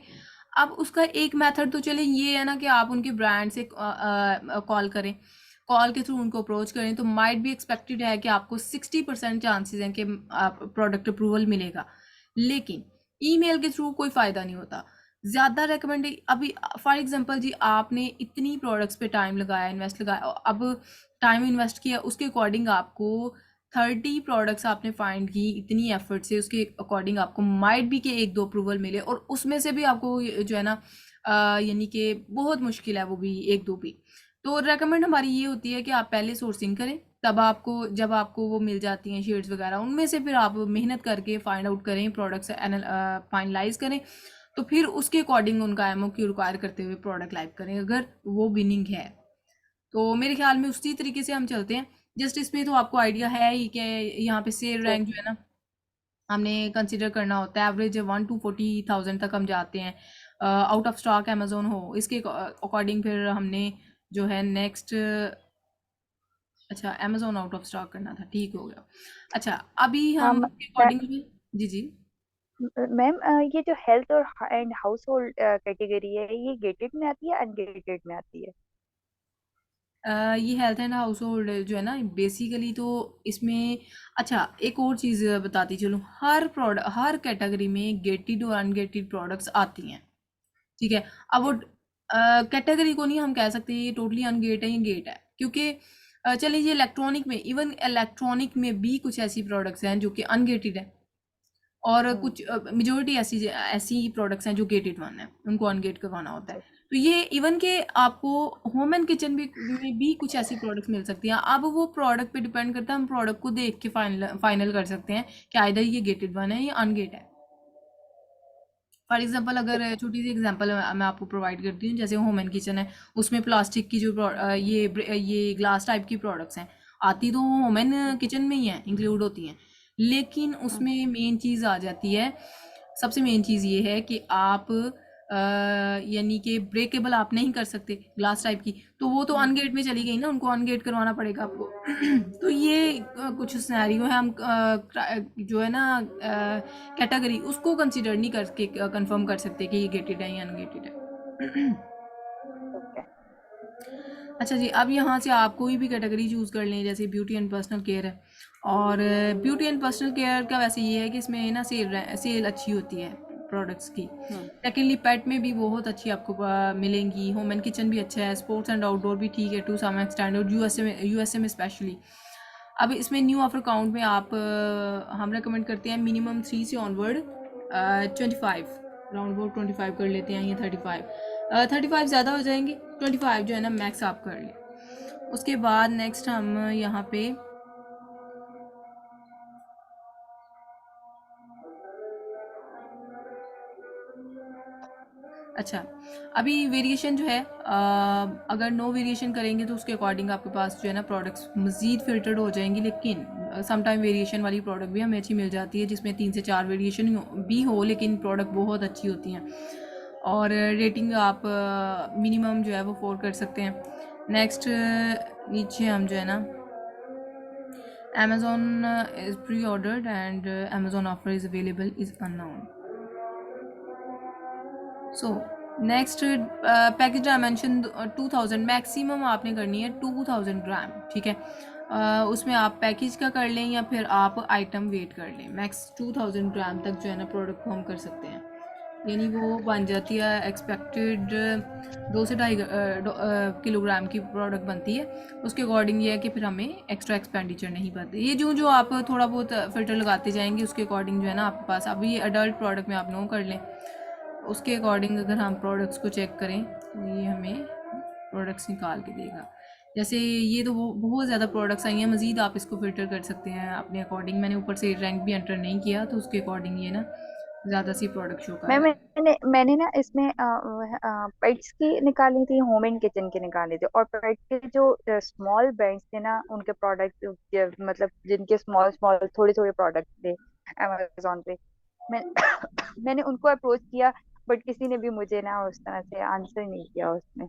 अब उसका एक मेथड तो चले ये है ना कि आप उनके ब्रांड से कॉल करें, कॉल के थ्रू उनको अप्रोच करें, तो माइट भी एक्सपेक्टेड है कि आपको 60% चांसेस हैं कि प्रोडक्ट अप्रूवल मिलेगा। लेकिन ईमेल के थ्रू कोई फ़ायदा नहीं होता। ज़्यादा रिकमेंड अभी फॉर एग्जांपल जी आपने इतनी प्रोडक्ट्स पे टाइम लगाया, इन्वेस्ट लगाया, अब टाइम इन्वेस्ट किया, उसके अकॉर्डिंग आपको 30 प्रोडक्ट्स आपने फाइंड की इतनी एफर्ट से, उसके अकॉर्डिंग आपको माइट भी कि एक दो अप्रूवल मिले, और उसमें से भी आपको जो है ना यानी कि बहुत मुश्किल है वो भी एक दो भी। तो रेकमेंड हमारी ये होती है कि आप पहले सोर्सिंग करें, तब आपको जब आपको वो मिल जाती हैं शेड्स वगैरह, उनमें से फिर आप मेहनत करके फाइंड आउट करें, प्रोडक्ट्स फाइनलाइज करें, तो फिर उसके अकॉर्डिंग उनका एमओक्यू रिक्वायर करते हुए प्रोडक्ट लाइव करें अगर वो विनिंग है। तो मेरे ख्याल में उसी तरीके से हम चलते हैं। जस्ट इसमें तो आपको आइडिया है ही कि यहाँ पे सेल रैंक जो है ना हमने कंसिडर करना होता है। एवरेज 1 to 40,000 तक हम जाते हैं, आउट ऑफ स्टॉक अमेजोन हो, इसके अकॉर्डिंग फिर हमने जो है नेक्स्ट, अच्छा अमेजोन आउट ऑफ स्टॉक करना था, ठीक हो गया। अच्छा अभी हाँ हम उसके अकॉर्डिंग जी जी। मैम, ये जो हेल्थ और एंड हाउस होल्ड कैटेगरी है, ये गेटेड में आती है अनगेटेड में आती है? ये हेल्थ एंड हाउस होल्ड जो है ना बेसिकली तो इसमें, अच्छा एक और चीज़ बताती चलूँ, हर प्रोडक्ट हर कैटेगरी में गेटेड और अनगेटेड प्रोडक्ट्स आती हैं, ठीक है। अब वो कैटेगरी को नहीं हम कह सकते ये टोटली अनगेट है, ये गेट है, क्योंकि चलिए ये इलेक्ट्रॉनिक में, इवन इलेक्ट्रॉनिक में भी कुछ ऐसी प्रोडक्ट्स हैं जो कि अनगेटेड है, और हम्म। कुछ मेजोरिटी ऐसी ऐसी प्रोडक्ट्स हैं जो गेटेड वन है, उनको अनगेट करवाना होता है। तो ये इवन के आपको होम एंड किचन में भी कुछ ऐसी प्रोडक्ट्स मिल सकती हैं। अब वो प्रोडक्ट पे डिपेंड करता है, हम प्रोडक्ट को देख के फाइनल कर सकते हैं कि आइदर ये गेटेड वन है या अनगेट है। फॉर एग्जांपल अगर छोटी सी एग्जांपल मैं आपको प्रोवाइड करती हूँ, जैसे होम एंड किचन है, उसमें प्लास्टिक की जो ये ग्लास टाइप की प्रोडक्ट्स हैं, आती तो होम एंड किचन में ही हैं, इंक्लूड होती हैं। लेकिन उसमें मेन चीज़ आ जाती है, सबसे मेन चीज़ ये है कि आप यानी कि ब्रेकेबल आप नहीं कर सकते ग्लास टाइप की, तो वो तो अनगेट में चली गई ना, उनको अनगेट करवाना पड़ेगा आपको। तो ये कुछ सिनेरियो है, हम जो है ना कैटेगरी उसको कंसिडर नहीं करके कंफर्म कर सकते कि ये गेटेड है या अनगेटेड है। ओके। अच्छा जी, अब यहाँ से आप कोई भी कैटेगरी चूज़ कर लें, जैसे ब्यूटी एंड पर्सनल केयर है, और ब्यूटी एंड पर्सनल केयर का वैसे ये है कि इसमें ना सेल अच्छी होती है प्रोडक्ट्स की। हम्म। सेकेंडली पेट में भी बहुत अच्छी आपको मिलेंगी, होम एंड किचन भी अच्छा है, स्पोर्ट्स एंड आउटडोर भी ठीक है टू सम एक्सटेंड, और यूएसए में स्पेशली। अब इसमें न्यू ऑफर काउंट में आप हम रेकमेंड करते हैं मिनिमम 3 से ऑनवर्ड 25, राउंड अबाउट 25 कर लेते हैं, या 35, 35 ज़्यादा हो जाएंगे, 25 जो है ना मैक्स आप कर लें। उसके बाद नेक्स्ट हम यहाँ पे, अच्छा अभी वेरिएशन जो है अगर नो वेरिएशन करेंगे तो उसके अकॉर्डिंग आपके पास जो है ना प्रोडक्ट्स मज़ीद फिल्टर्ड हो जाएंगी। लेकिन सम टाइम वेरिएशन वाली प्रोडक्ट भी हमें अच्छी मिल जाती है, जिसमें 3 से 4 वेरिएशन भी हो, लेकिन प्रोडक्ट बहुत अच्छी होती हैं, और रेटिंग आप मिनिमम जो है वो 4 कर सकते हैं। नेक्स्ट नीचे हम जो है ना Amazon is pre ordered and Amazon offer is available is unknown. So next package dimension 2000, maximum आपने करनी है 2000 ग्राम, ठीक है। उसमें आप पैकेज का कर लें या फिर आप आइटम वेट कर लें, मैक्स 2000 ग्राम तक जो है ना प्रोडक्ट को हम कर सकते हैं। यानी वो बन जाती है एक्सपेक्टेड 2 से 2.5 किलोग्राम की प्रोडक्ट बनती है। उसके अकॉर्डिंग ये है कि फिर हमें एक्स्ट्रा एक्सपेंडिचर नहीं पड़ती। ये जो जो आप थोड़ा बहुत फ़िल्टर लगाते जाएंगे उसके अकॉर्डिंग जो है ना आपके पास, अभी ये अडल्ट प्रोडक्ट में आप नो कर लें, उसके अकॉर्डिंग अगर हम प्रोडक्ट्स को चेक करें तो ये हमें प्रोडक्ट्स निकाल के देगा। जैसे ये तो बहुत ज़्यादा प्रोडक्ट्स आई हैं, मज़ीद आप इसको फ़िल्टर कर सकते हैं अपने अकॉर्डिंग। मैंने ऊपर से रैंक भी एंटर नहीं किया तो उसके अकॉर्डिंग ये ना ज़्यादा सी प्रोडक्ट शो कर मैं रहा है। मैंने ना इसमें पेट्स की निकाली थी, होम एंड किचन की निकाली थी, और पेट के जो स्मॉल ब्रांड्स थे ना उनके प्रोडक्ट, मतलब जिनके स्मॉल स्मॉल थोड़े थोड़े प्रोडक्ट थे अमेजोन पे, मैं मैंने उनको अप्रोच किया, बट किसी ने भी मुझे ना उस तरह से आंसर नहीं किया उसमें।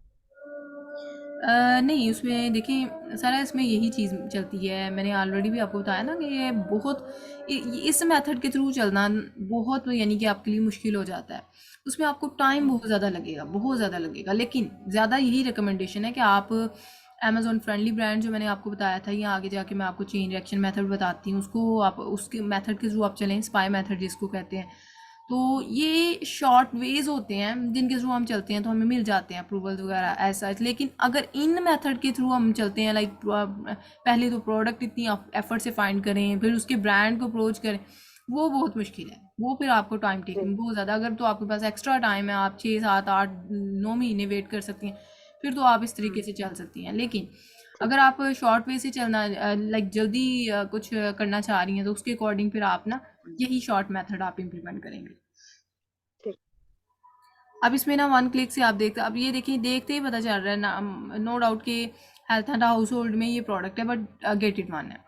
नहीं, उसमें देखिए सारा इसमें यही चीज़ चलती है। मैंने ऑलरेडी भी आपको बताया ना कि ये बहुत इस मेथड के थ्रू चलना बहुत यानी कि आपके लिए मुश्किल हो जाता है। उसमें आपको टाइम बहुत ज़्यादा लगेगा, बहुत ज़्यादा लगेगा, लेकिन ज़्यादा यही रिकमेंडेशन है कि आप अमेजोन फ्रेंडली ब्रांड जो मैंने आपको बताया था, या आगे जाके मैं आपको चेन रिएक्शन मेथड बताती हूँ, उसको आप उसके मेथड के थ्रू आप चलें, स्पाई मेथड जिसको कहते हैं। तो ये शॉर्ट वेज होते हैं जिनके थ्रू हम चलते हैं तो हमें मिल जाते हैं अप्रूवल वगैरह ऐसा। लेकिन अगर इन मेथड के थ्रू हम चलते हैं, लाइक पहले तो प्रोडक्ट इतनी एफर्ट से फाइंड करें, फिर उसके ब्रांड को अप्रोच करें, वो बहुत मुश्किल है। वो फिर आपको टाइम जी टेकिंग बहुत ज़्यादा। अगर तो आपके पास एक्स्ट्रा टाइम है, आप 6 7 8 9 महीने वेट कर सकती हैं, फिर तो आप इस तरीके से चल सकती हैं। लेकिन ठीक। अगर आप शॉर्ट वे से चलना, लाइक जल्दी कुछ करना चाह रही हैं, तो उसके अकॉर्डिंग फिर आप ना यही शॉर्ट मेथड आप इम्प्लीमेंट करेंगे। ठीक। अब इसमें ना वन क्लिक से आप देखते, अब ये देखिए देखते ही पता चल रहा है ना, नो डाउट कि हेल्थ एंड हाउस होल्ड में ये प्रोडक्ट है, बट गेट इट वन है।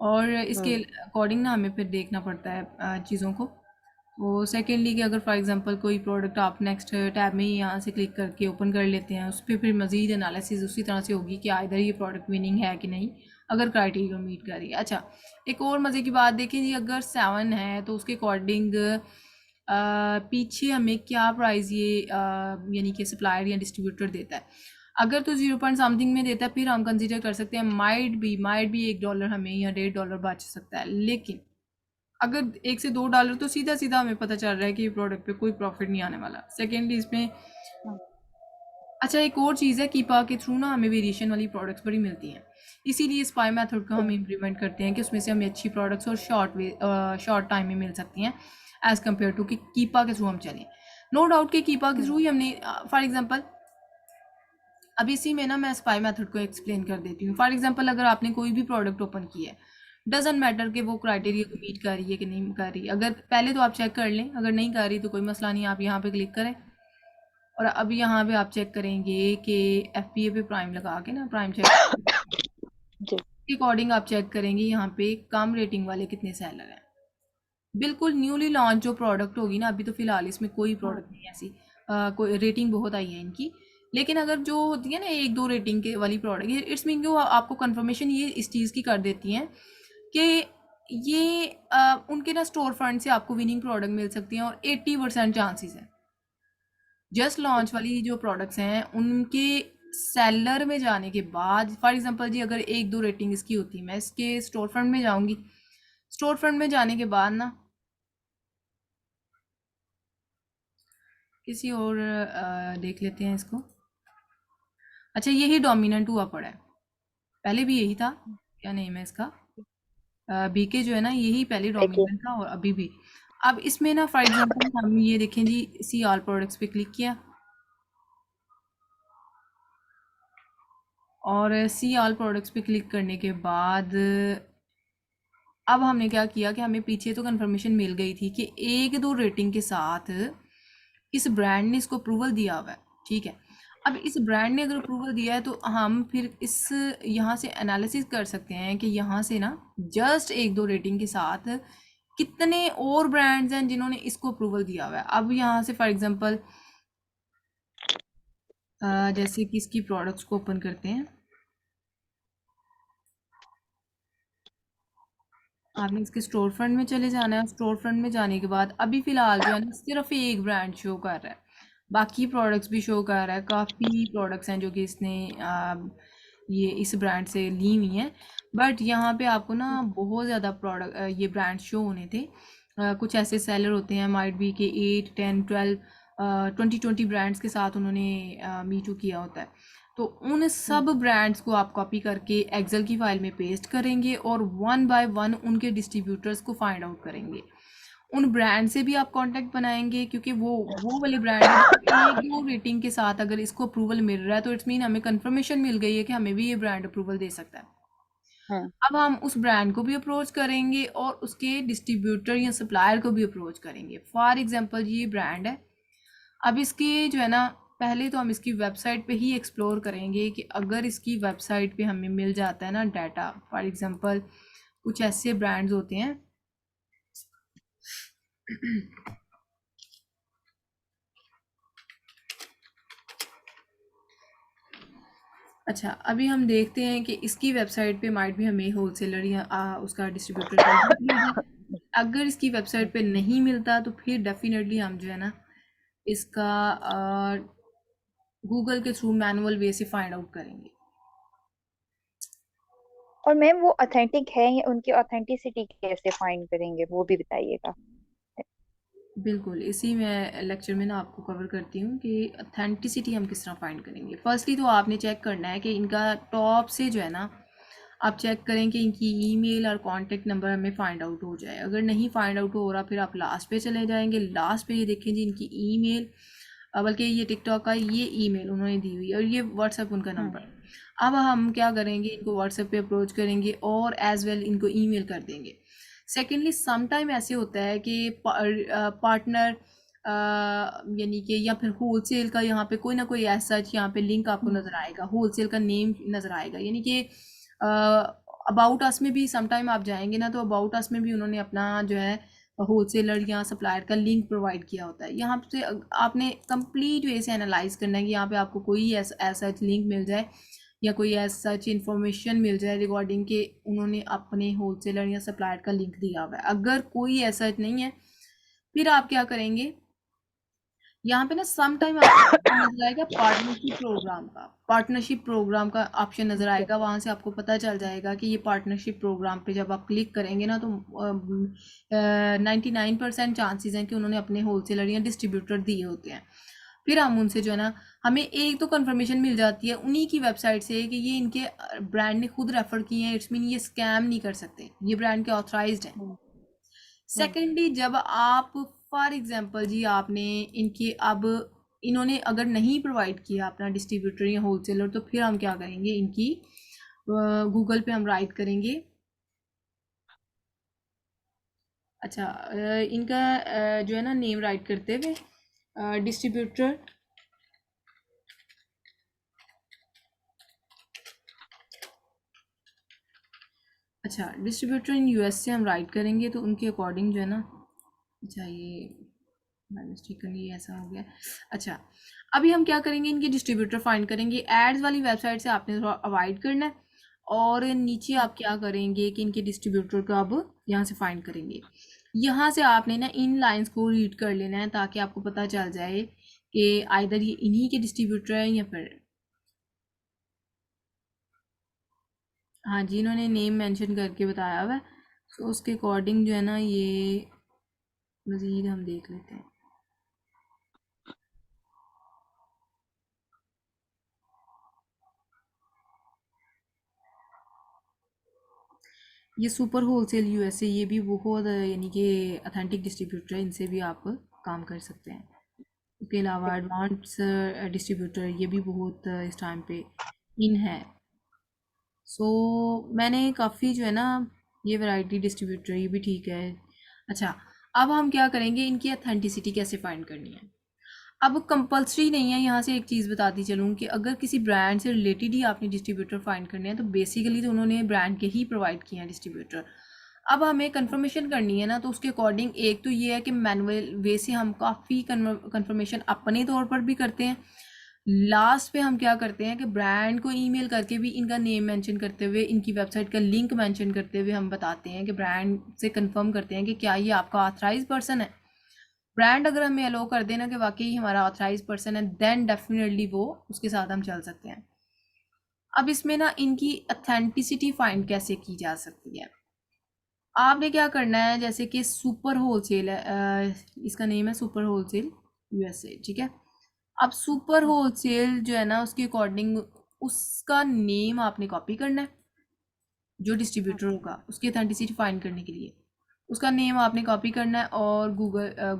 और इसके हम्म। अकॉर्डिंग ना हमें फिर देखना पड़ता है चीज़ों को। वो सेकेंडली कि अगर फॉर एग्जांपल कोई प्रोडक्ट आप नेक्स्ट टैब में ही यहाँ से क्लिक करके ओपन कर लेते हैं, उस पर फिर मज़ीद एनालिसिस उसी तरह से होगी कि इधर ये प्रोडक्ट विनिंग है कि नहीं, अगर क्राइटेरिया मीट कर रही है। अच्छा, एक और मज़े की बात देखें जी, अगर 7 है तो उसके अकॉर्डिंग पीछे हमें क्या प्राइस ये यानी कि सप्लायर या डिस्ट्रीब्यूटर देता है। अगर तो 0 पॉइंट समथिंग में देता है, फिर हम कंसिडर कर सकते हैं माइट भी $1 हमें या $1.5 बच सकता है। लेकिन अगर $1 से $2, तो सीधा सीधा हमें पता चल रहा है कि ये प्रोडक्ट पे कोई प्रॉफिट नहीं आने वाला। सेकेंडली इसमें हम्म। अच्छा एक और चीज़ है, कीपा के थ्रू ना हमें वेरिएशन वाली प्रोडक्ट्स बड़ी मिलती हैं। इसीलिए स्पाई मेथड को हम इम्प्लीमेंट करते हैं कि उसमें से हमें अच्छी प्रोडक्ट्स और शॉर्ट टाइम में मिल सकती हैं, एज़ कम्पेयर टू कि कीपा के थ्रू हम चलें। नो डाउट कि कीपा के थ्रू ही हमने, फॉर एग्जांपल अब इसी में ना मैं स्पाई मेथड को एक्सप्लेन कर देती हूँ। फॉर एग्जांपल अगर आपने कोई भी प्रोडक्ट ओपन किया है, डजेंट मैटर कि वो क्राइटेरिया को मीट कर रही है कि नहीं कर रही। अगर पहले तो आप चेक कर लें, अगर नहीं कर रही तो कोई मसला नहीं, आप यहाँ पे क्लिक करें और अब यहाँ पे आप चेक करेंगे कि एफपीए पे प्राइम लगा के ना, प्राइम चेक जी। के अकॉर्डिंग आप चेक करेंगे यहाँ पे कम रेटिंग वाले कितने सेलर हैं। बिल्कुल न्यूली लॉन्च जो प्रोडक्ट होगी ना, अभी तो फिलहाल इसमें कोई हम्म। प्रोडक्ट नहीं है ऐसी, कोई रेटिंग बहुत आई है इनकी। लेकिन अगर जो होती है ना 1 2 रेटिंग के वाली प्रोडक्ट, ये इट्स मीन कि वो आपको कंफर्मेशन ये इस चीज़ की कर देती हैं कि ये उनके ना स्टोर फ्रंट से आपको विनिंग प्रोडक्ट मिल सकती हैं, और 80% चांसेस है। जस्ट लॉन्च वाली जो प्रोडक्ट्स हैं उनके सेलर में जाने के बाद, फॉर एग्जांपल जी अगर 1 2 रेटिंग इसकी होती, मैं इसके स्टोर फ्रंट में जाऊंगी, स्टोर फ्रंट में जाने के बाद ना किसी और देख लेते हैं इसको। अच्छा, यही डोमिनेंट हुआ पड़ा है, पहले भी यही था। क्या नेम है इसका, बीके जो है ना, यही पहले देखिए। डोमिनेंट था और अभी भी। अब इसमें ना फॉर एग्जांपल हम ये देखें जी, सी ऑल प्रोडक्ट्स पे क्लिक किया, और सी ऑल प्रोडक्ट्स पे क्लिक करने के बाद अब हमने क्या किया कि हमें पीछे तो कंफर्मेशन मिल गई थी कि 1 2 रेटिंग के साथ इस ब्रांड ने इसको अप्रूवल दिया हुआ है, ठीक है। अब इस ब्रांड ने अगर अप्रूवल दिया है तो हम फिर इस यहाँ से एनालिसिस कर सकते हैं कि यहाँ से ना जस्ट 1 2 रेटिंग के साथ कितने और ब्रांड्स हैं जिन्होंने इसको अप्रूवल दिया हुआ है। अब यहाँ से फॉर एग्जांपल जैसे कि इसकी प्रोडक्ट्स को ओपन करते हैं, आपने इसके स्टोर फ्रंट में चले जाना है। स्टोर फ्रंट में जाने के बाद अभी फ़िलहाल जो है ना सिर्फ एक ब्रांड शो कर रहा है, बाकी प्रोडक्ट्स भी शो कर रहा है। काफ़ी प्रोडक्ट्स हैं जो कि इसने ये इस ब्रांड से ली हुई हैं, बट यहाँ पे आपको ना बहुत ज़्यादा प्रोडक्ट ये ब्रांड शो होने थे। कुछ ऐसे सेलर होते हैं, माइट बी के 8 10 12 20 ब्रांड्स के साथ उन्होंने मीटू किया होता है। तो उन सब ब्रांड्स को आप कॉपी करके एक्सेल की फाइल में पेस्ट करेंगे और वन बाय वन उनके डिस्ट्रीब्यूटर्स को फाइंड आउट करेंगे। उन ब्रांड से भी आप कांटेक्ट बनाएंगे, क्योंकि वो वाले ब्रांड है जो एक दो रेटिंग के साथ अगर इसको अप्रूवल मिल रहा है तो इट्स मीन हमें कंफर्मेशन मिल गई है कि हमें भी ये ब्रांड अप्रूवल दे सकता है। अब हम उस ब्रांड को भी अप्रोच करेंगे और उसके डिस्ट्रीब्यूटर या सप्लायर को भी अप्रोच करेंगे। फॉर एग्जांपल ये ब्रांड है, अब इसके जो है ना, पहले तो हम इसकी वेबसाइट पे ही एक्सप्लोर करेंगे कि अगर इसकी वेबसाइट पे हमें मिल जाता है ना डाटा। फॉर एग्जांपल कुछ ऐसे ब्रांड्स होते हैं अच्छा, अभी हम देखते हैं कि इसकी वेबसाइट पे माइट भी हमें होलसेलर या उसका डिस्ट्रीब्यूटर मिल जाए। अगर इसकी वेबसाइट पे नहीं मिलता तो फिर डेफिनेटली हम जो है ना इसका गूगल के थ्रू मैनुअल वे से फाइंड आउट करेंगे। और मैम वो ऑथेंटिक है या उनकी ऑथेंटिसिटी कैसे फाइंड करेंगे वो भी बताइएगा। बिल्कुल, इसी मैं लेक्चर में ना आपको कवर करती हूँ कि अथेंटिसिटी हम किस तरह फाइंड करेंगे। फर्स्टली तो आपने चेक करना है कि इनका टॉप से जो है ना, आप चेक करें कि इनकी ईमेल और कॉन्टैक्ट नंबर हमें फाइंड आउट हो जाए। अगर नहीं फाइंड आउट हो रहा फिर आप लास्ट पे चले जाएंगे। लास्ट पे ये देखें जी इनकी ईमेल, बल्कि ये टिकटॉक का ये ईमेल उन्होंने दी हुई है और ये व्हाट्सएप उनका नंबर। अब हम क्या करेंगे, इनको व्हाट्सएप पे अप्रोच करेंगे और एज वेल इनको ईमेल कर देंगे। सेकेंडली सम टाइम ऐसे होता है कि पार्टनर यानी कि या फिर होलसेल का यहाँ पे कोई ना कोई ऐसा यहाँ पे लिंक आपको नज़र आएगा, होलसेल का नेम नज़र आएगा। यानी कि अबाउट अस में भी सम टाइम आप जाएंगे ना तो अबाउट अस में भी उन्होंने अपना जो है होलसेलर या सप्लायर का लिंक प्रोवाइड किया होता है। यहाँ से आपने कंप्लीट वे से एनालाइज करना है कि यहाँ पे आपको कोई ऐसा लिंक मिल जाए या कोई ऐसा सच इन्फॉर्मेशन मिल जाए रिगार्डिंग के उन्होंने अपने होलसेलर या सप्लायर का लिंक दिया हुआ है। अगर कोई ऐसा नहीं है फिर आप क्या करेंगे, यहाँ पे ना सम टाइम आपको नजर आएगा पार्टनरशिप प्रोग्राम का ऑप्शन नजर आएगा। वहां से आपको पता चल जाएगा कि ये पार्टनरशिप प्रोग्राम पे जब आप क्लिक करेंगे ना तो 99% चांसेस हैं कि उन्होंने अपने होलसेलर या डिस्ट्रीब्यूटर दिए होते हैं। फिर हम उनसे जो है ना, हमें एक तो कंफर्मेशन मिल जाती है उन्हीं की वेबसाइट से कि ये इनके ब्रांड ने खुद रेफर किए हैं। इट्स मीन ये स्कैम नहीं कर सकते, ये ब्रांड के ऑथराइज्ड हैं। सेकेंडली जब आप फॉर एग्जांपल जी आपने इनके अब इन्होंने अगर नहीं प्रोवाइड किया अपना डिस्ट्रीब्यूटर या होलसेलर तो फिर हम क्या करेंगे, इनकी गूगल पे हम राइट करेंगे। अच्छा, इनका जो है ना नेम राइट करते हुए डिस्ट्रीब्यूटर, अच्छा डिस्ट्रीब्यूटर इन यूएस से हम राइट करेंगे तो उनके अकॉर्डिंग जो है ना, अच्छा ये मिस्टेकनली ऐसा हो गया। अच्छा, अभी हम क्या करेंगे, इनके डिस्ट्रीब्यूटर फाइंड करेंगे। एड्स वाली वेबसाइट से आपने थोड़ा अवॉइड करना है और नीचे आप क्या करेंगे कि इनके डिस्ट्रीब्यूटर को अब यहाँ से फाइंड करेंगे। यहाँ से आपने ना इन लाइंस को रीड कर लेना है ताकि आपको पता चल जाए कि आइदर ये इन्हीं के डिस्ट्रीब्यूटर हैं या फिर, हाँ जी इन्होंने नेम मेंशन करके बताया हुआ है। तो उसके अकॉर्डिंग जो है ना ये मज़ीद हम देख लेते हैं। ये सुपर होलसेल यूएसए, ये भी बहुत यानी कि अथेंटिक डिस्ट्रीब्यूटर है, इनसे भी आप काम कर सकते हैं। उसके अलावा एडवांस डिस्ट्रीब्यूटर ये भी बहुत इस टाइम पे इन है। सो मैंने काफ़ी जो है ना ये वैरायटी डिस्ट्रीब्यूटर ये भी ठीक है। अच्छा, अब हम क्या करेंगे, इनकी अथेंटिसिटी कैसे फाइंड करनी है। अब कंपलसरी नहीं है, यहाँ से एक चीज़ बताती चलूँ कि अगर किसी ब्रांड से रिलेटेड ही आपने डिस्ट्रीब्यूटर फाइंड करने हैं तो बेसिकली तो उन्होंने ब्रांड के ही प्रोवाइड किए हैं डिस्ट्रीब्यूटर। अब हमें कंफर्मेशन करनी है ना तो उसके अकॉर्डिंग एक तो ये है कि मैनुअल वे से हम काफ़ी कंफर्मेशन अपने तौर पर भी करते हैं। लास्ट पे हम क्या करते हैं कि ब्रांड को ईमेल करके भी इनका नेम मेंशन करते हुए इनकी वेबसाइट का लिंक मेंशन करते हुए हम बताते हैं कि ब्रांड से कंफर्म करते हैं कि क्या ये आपका ऑथराइज पर्सन है। ब्रांड अगर हमें अलो कर देना कि वाकई हमारा ऑथराइज पर्सन है देन डेफिनेटली वो उसके साथ हम चल सकते हैं। अब इसमें ना इनकी अथेंटिसिटी फाइंड कैसे की जा सकती है। आपने क्या करना है, जैसे कि सुपर होलसेल है, इसका नेम है सुपर होलसेल यूएसए, ठीक है। अब सुपर होलसेल जो है ना, उसके अकॉर्डिंग उसका नेम आपने कॉपी करना है, जो डिस्ट्रीब्यूटर होगा उसकी अथेंटिसिटी फाइंड करने के लिए उसका नेम आपने कॉपी करना है, और गूगल